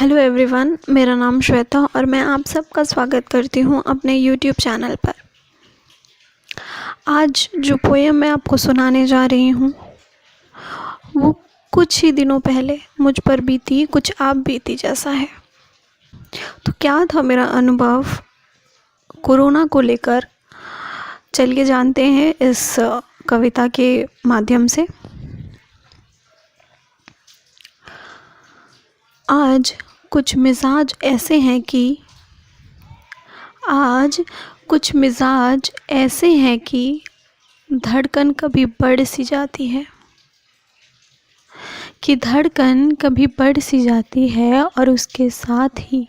Hello everyone, मेरा नाम श्वेता और मैं आप सबका स्वागत करती हूँ अपने यूट्यूब चैनल पर। आज जो पोएम मैं आपको सुनाने जा रही हूँ वो कुछ ही दिनों पहले मुझ पर बीती, कुछ आप बीती जैसा है। तो क्या था मेरा अनुभव कोरोना को लेकर, चलिए जानते हैं इस कविता के माध्यम से। आज कुछ मिजाज ऐसे हैं कि धड़कन कभी बढ़ सी जाती है और उसके साथ ही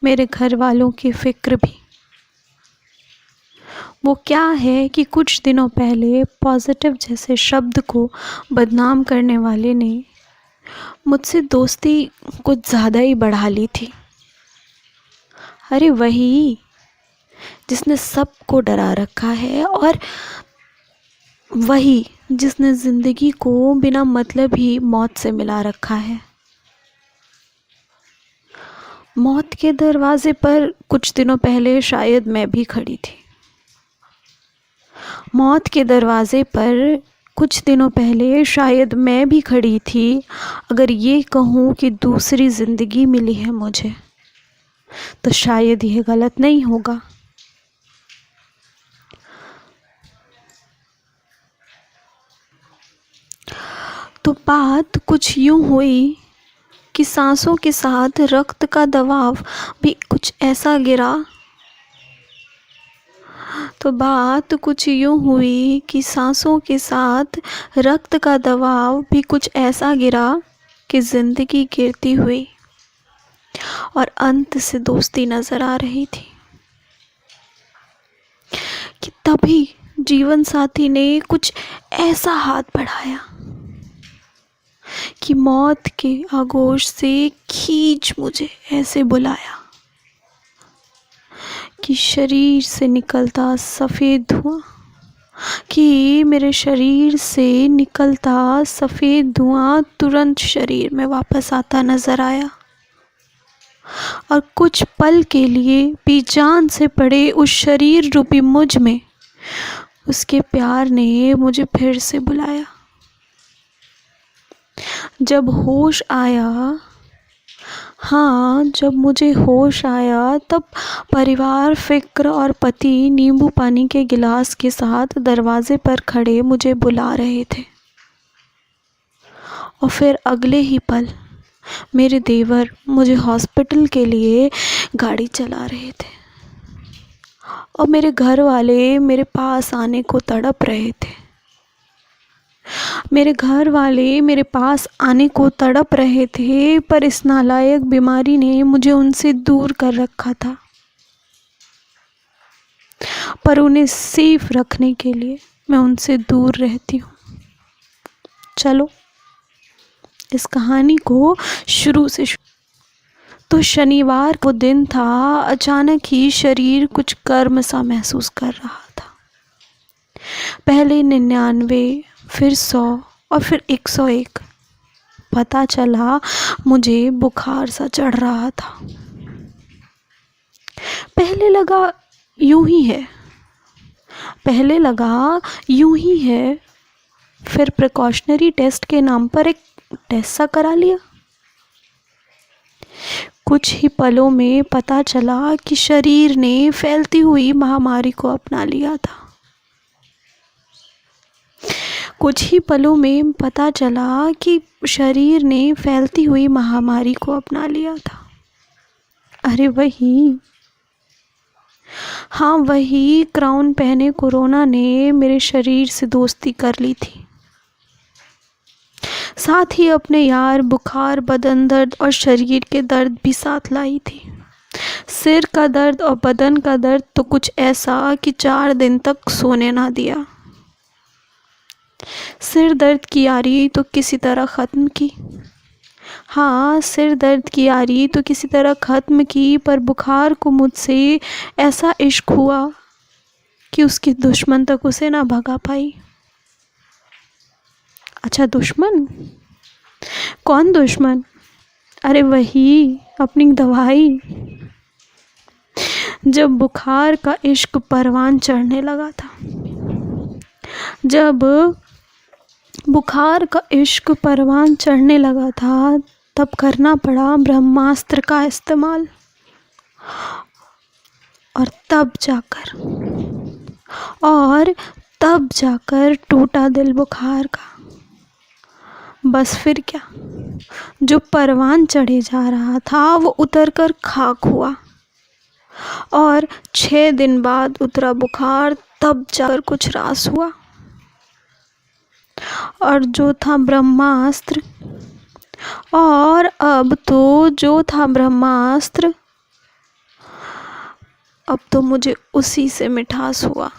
मेरे घर वालों की फिक्र भी। वो क्या है कि कुछ दिनों पहले पॉजिटिव जैसे शब्द को बदनाम करने वाले ने मुझसे दोस्ती कुछ ज़्यादा ही बढ़ा ली थी। अरे वही जिसने सबको डरा रखा है और वही जिसने ज़िंदगी को बिना मतलब ही मौत से मिला रखा है। मौत के दरवाजे पर कुछ दिनों पहले शायद मैं भी खड़ी थी। मौत के दरवाजे पर कुछ दिनों पहले शायद मैं भी खड़ी थी। अगर ये कहूँ कि दूसरी ज़िंदगी मिली है मुझे, तो शायद यह गलत नहीं होगा। तो बात कुछ यूँ हुई कि सांसों के साथ रक्त का दबाव भी कुछ ऐसा गिरा। तो बात कुछ यूँ हुई कि सांसों के साथ रक्त का दबाव भी कुछ ऐसा गिरा कि ज़िंदगी गिरती हुई और अंत से दोस्ती नज़र आ रही थी। कि तभी जीवन साथी ने कुछ ऐसा हाथ बढ़ाया कि मौत के आगोश से खींच मुझे ऐसे बुलाया कि शरीर से निकलता सफ़ेद धुआं, कि मेरे शरीर से निकलता सफ़ेद धुआं तुरंत शरीर में वापस आता नज़र आया। और कुछ पल के लिए बेजान से पड़े उस शरीर रूपी मुझ में उसके प्यार ने मुझे फिर से बुलाया। जब होश आया, जब मुझे होश आया, तब परिवार, फिक्र और पति नींबू पानी के गिलास के साथ दरवाजे पर खड़े मुझे बुला रहे थे। और फिर अगले ही पल मेरे देवर मुझे हॉस्पिटल के लिए गाड़ी चला रहे थे और मेरे घर वाले मेरे पास आने को तड़प रहे थे। पर इस नालायक बीमारी ने मुझे उनसे दूर कर रखा था। पर उन्हें सेफ रखने के लिए मैं उनसे दूर रहती हूँ। चलो इस कहानी को शुरू से तो शनिवार को दिन था। अचानक ही शरीर कुछ गर्म सा महसूस कर रहा था। पहले 99, फिर 100 और फिर 101। पता चला मुझे बुखार सा चढ़ रहा था। पहले लगा यूं ही है। फिर प्रिकॉशनरी टेस्ट के नाम पर एक टेस्ट सा करा लिया। कुछ ही पलों में पता चला कि शरीर ने फैलती हुई महामारी को अपना लिया था। अरे वही क्राउन पहने कोरोना ने मेरे शरीर से दोस्ती कर ली थी। साथ ही अपने यार, बुखार, बदन दर्द और शरीर के दर्द भी साथ लाई थी। सिर का दर्द और बदन का दर्द तो कुछ ऐसा कि 4 दिन तक सोने ना दिया। सिर दर्द की यारी तो किसी तरह ख़त्म की, पर बुखार को मुझसे ऐसा इश्क हुआ कि उसकी दुश्मन तक उसे ना भगा पाई। अच्छा, दुश्मन? कौन दुश्मन? अरे वही अपनी दवाई। जब बुखार का इश्क परवान चढ़ने लगा था, जब बुखार का इश्क परवान चढ़ने लगा था, तब करना पड़ा ब्रह्मास्त्र का इस्तेमाल। और तब जाकर टूटा दिल बुखार का। बस फिर क्या, जो परवान चढ़े जा रहा था वो उतर कर खाक हुआ। और 6 दिन बाद उतरा बुखार, तब जाकर कुछ रास हुआ। और जो था ब्रह्मास्त्र, और अब तो जो था ब्रह्मास्त्र, अब तो मुझे उसी से मिठास हुआ।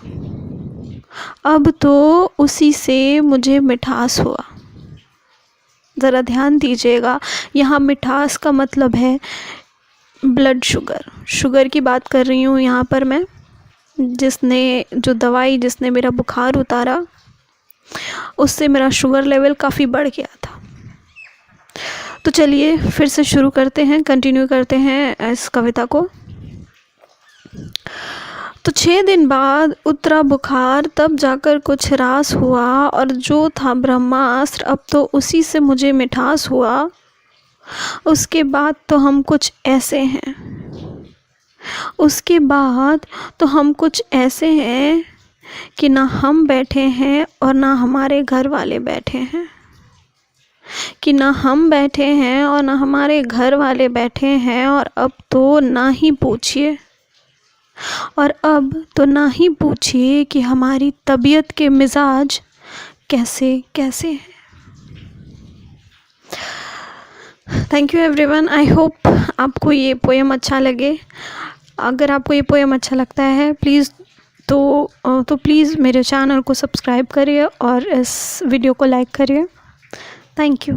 अब तो उसी से मुझे मिठास हुआ। ज़रा ध्यान दीजिएगा, यहाँ मिठास का मतलब है ब्लड शुगर की बात कर रही हूँ यहाँ पर मैं। जिसने मेरा बुखार उतारा, उससे मेरा शुगर लेवल काफ़ी बढ़ गया था। तो चलिए फिर से शुरू करते हैं, कंटिन्यू करते हैं इस कविता को। तो 6 दिन बाद उतरा बुखार, तब जाकर कुछ रास हुआ। और जो था ब्रह्मास्त्र, अब तो उसी से मुझे मिठास हुआ। उसके बाद तो हम कुछ ऐसे हैं, उसके बाद तो हम कुछ ऐसे हैं कि ना हम बैठे हैं और ना हमारे घर वाले बैठे हैं। कि ना हम बैठे हैं और ना हमारे घर वाले बैठे हैं। और अब तो ना ही पूछिए, और अब तो ना ही पूछिए कि हमारी तबीयत के मिजाज कैसे कैसे हैं। Thank you everyone. I hope आपको ये पोएम अच्छा लगे। अगर आपको ये पोएम अच्छा लगता है तो प्लीज़ मेरे चैनल को सब्सक्राइब करिए और इस वीडियो को लाइक करिए। Thank you.